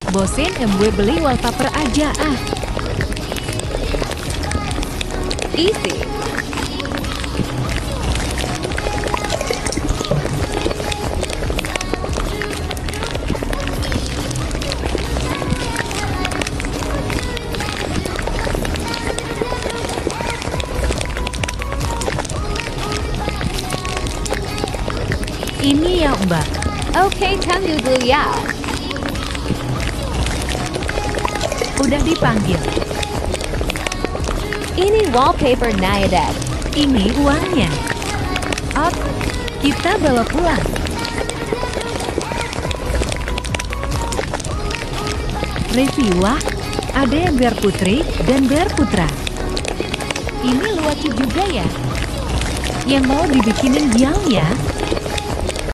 Bosen gue beli wallpaper aja ah. Easy. Ini ya Mbak. Okay, tunggu dulu ya. Udah dipanggil. Ini wallpaper Nayadad. Ini uangnya. Up, kita bawa pulang. Review wah, ada yang biar putri dan biar putra. Ini lucu juga ya. Yang mau dibikinin yang ya.